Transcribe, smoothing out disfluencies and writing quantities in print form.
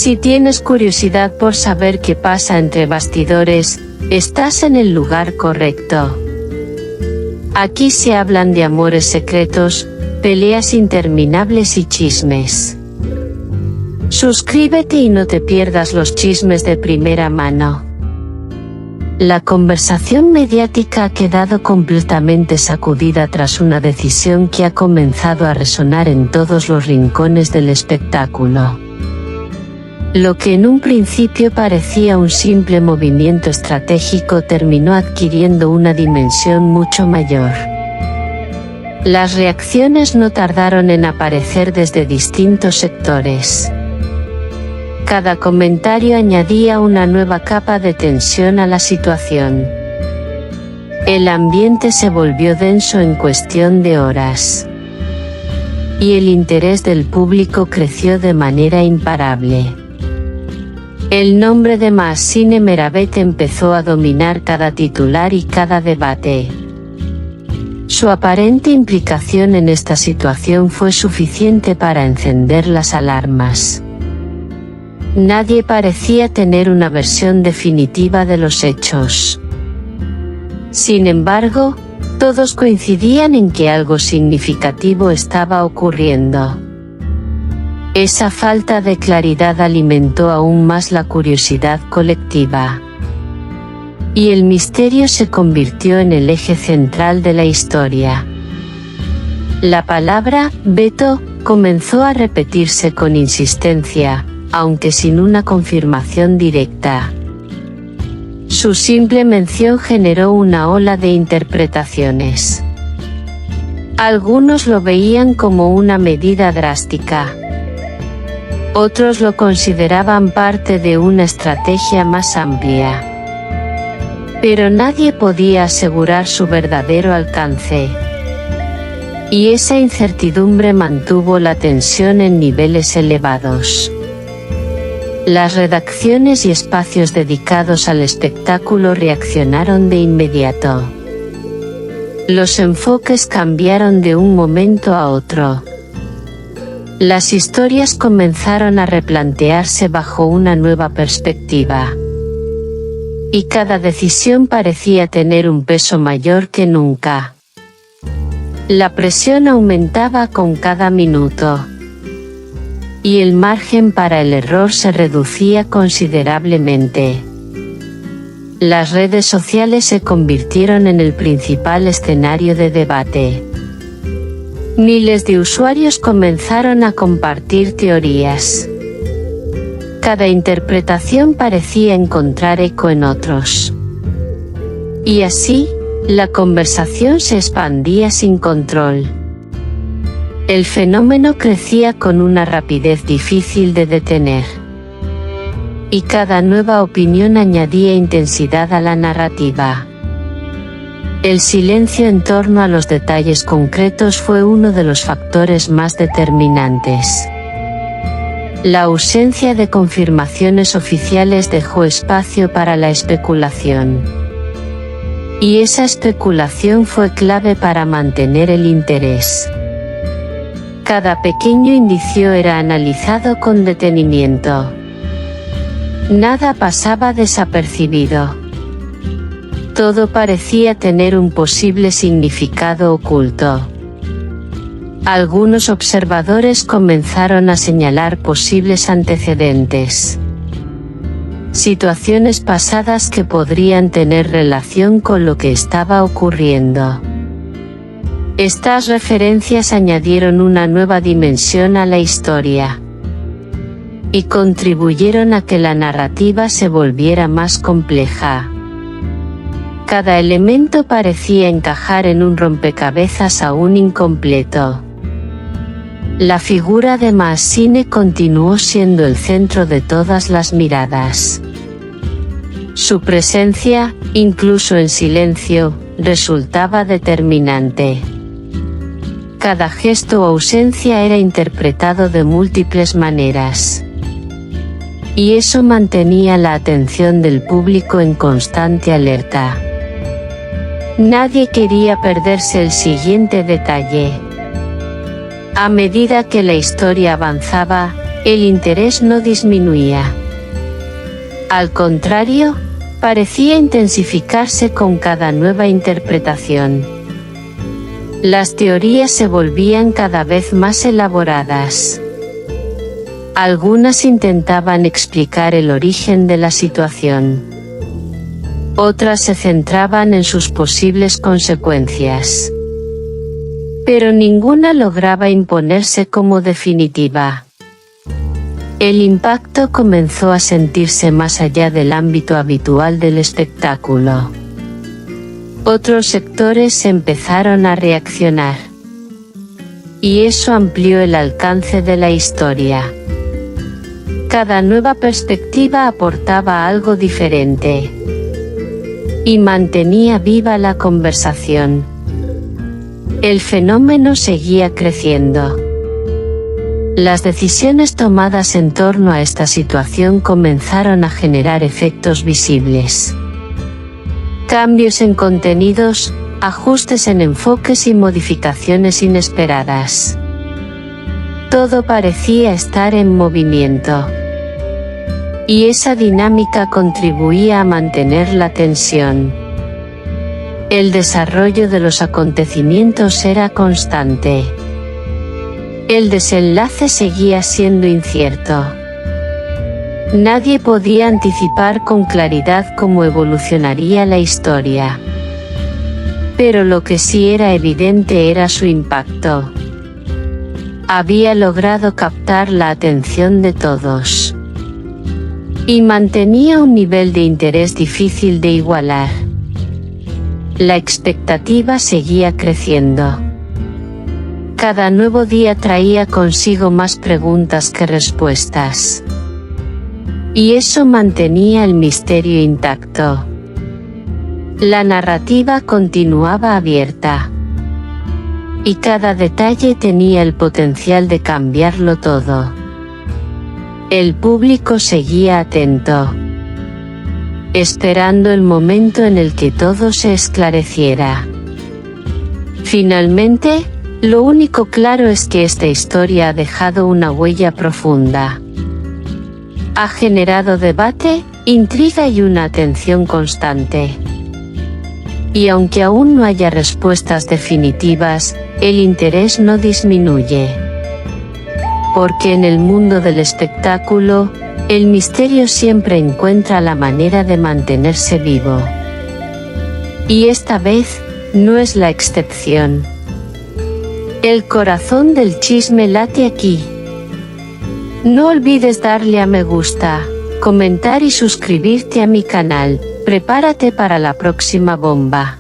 Si tienes curiosidad por saber qué pasa entre bastidores, estás en el lugar correcto. Aquí se hablan de amores secretos, peleas interminables y chismes. Suscríbete y no te pierdas los chismes de primera mano. La conversación mediática ha quedado completamente sacudida tras una decisión que ha comenzado a resonar en todos los rincones del espectáculo. Lo que en un principio parecía un simple movimiento estratégico terminó adquiriendo una dimensión mucho mayor. Las reacciones no tardaron en aparecer desde distintos sectores. Cada comentario añadía una nueva capa de tensión a la situación. El ambiente se volvió denso en cuestión de horas. Y el interés del público creció de manera imparable. El nombre de Mahsine Meravet empezó a dominar cada titular y cada debate. Su aparente implicación en esta situación fue suficiente para encender las alarmas. Nadie parecía tener una versión definitiva de los hechos. Sin embargo, todos coincidían en que algo significativo estaba ocurriendo. Esa falta de claridad alimentó aún más la curiosidad colectiva. Y el misterio se convirtió en el eje central de la historia. La palabra «veto» comenzó a repetirse con insistencia, aunque sin una confirmación directa. Su simple mención generó una ola de interpretaciones. Algunos lo veían como una medida drástica. Otros lo consideraban parte de una estrategia más amplia. Pero nadie podía asegurar su verdadero alcance. Y esa incertidumbre mantuvo la tensión en niveles elevados. Las redacciones y espacios dedicados al espectáculo reaccionaron de inmediato. Los enfoques cambiaron de un momento a otro. Las historias comenzaron a replantearse bajo una nueva perspectiva. Y cada decisión parecía tener un peso mayor que nunca. La presión aumentaba con cada minuto. Y el margen para el error se reducía considerablemente. Las redes sociales se convirtieron en el principal escenario de debate. Miles de usuarios comenzaron a compartir teorías. Cada interpretación parecía encontrar eco en otros. Y así, la conversación se expandía sin control. El fenómeno crecía con una rapidez difícil de detener. Y cada nueva opinión añadía intensidad a la narrativa. El silencio en torno a los detalles concretos fue uno de los factores más determinantes. La ausencia de confirmaciones oficiales dejó espacio para la especulación. Y esa especulación fue clave para mantener el interés. Cada pequeño indicio era analizado con detenimiento. Nada pasaba desapercibido. Todo parecía tener un posible significado oculto. Algunos observadores comenzaron a señalar posibles antecedentes. Situaciones pasadas que podrían tener relación con lo que estaba ocurriendo. Estas referencias añadieron una nueva dimensión a la historia. Y contribuyeron a que la narrativa se volviera más compleja. Cada elemento parecía encajar en un rompecabezas aún incompleto. La figura de Mahsine continuó siendo el centro de todas las miradas. Su presencia, incluso en silencio, resultaba determinante. Cada gesto o ausencia era interpretado de múltiples maneras. Y eso mantenía la atención del público en constante alerta. Nadie quería perderse el siguiente detalle. A medida que la historia avanzaba, el interés no disminuía. Al contrario, parecía intensificarse con cada nueva interpretación. Las teorías se volvían cada vez más elaboradas. Algunas intentaban explicar el origen de la situación. Otras se centraban en sus posibles consecuencias. Pero ninguna lograba imponerse como definitiva. El impacto comenzó a sentirse más allá del ámbito habitual del espectáculo. Otros sectores empezaron a reaccionar. Y eso amplió el alcance de la historia. Cada nueva perspectiva aportaba algo diferente. Y mantenía viva la conversación. El fenómeno seguía creciendo. Las decisiones tomadas en torno a esta situación comenzaron a generar efectos visibles. Cambios en contenidos, ajustes en enfoques y modificaciones inesperadas. Todo parecía estar en movimiento. Y esa dinámica contribuía a mantener la tensión. El desarrollo de los acontecimientos era constante. El desenlace seguía siendo incierto. Nadie podía anticipar con claridad cómo evolucionaría la historia. Pero lo que sí era evidente era su impacto. Había logrado captar la atención de todos. Y mantenía un nivel de interés difícil de igualar. La expectativa seguía creciendo. Cada nuevo día traía consigo más preguntas que respuestas. Y eso mantenía el misterio intacto. La narrativa continuaba abierta. Y cada detalle tenía el potencial de cambiarlo todo. El público seguía atento, esperando el momento en el que todo se esclareciera. Finalmente, lo único claro es que esta historia ha dejado una huella profunda. Ha generado debate, intriga y una atención constante. Y aunque aún no haya respuestas definitivas, el interés no disminuye. Porque en el mundo del espectáculo, el misterio siempre encuentra la manera de mantenerse vivo. Y esta vez, no es la excepción. El corazón del chisme late aquí. No olvides darle a me gusta, comentar y suscribirte a mi canal. Prepárate para la próxima bomba.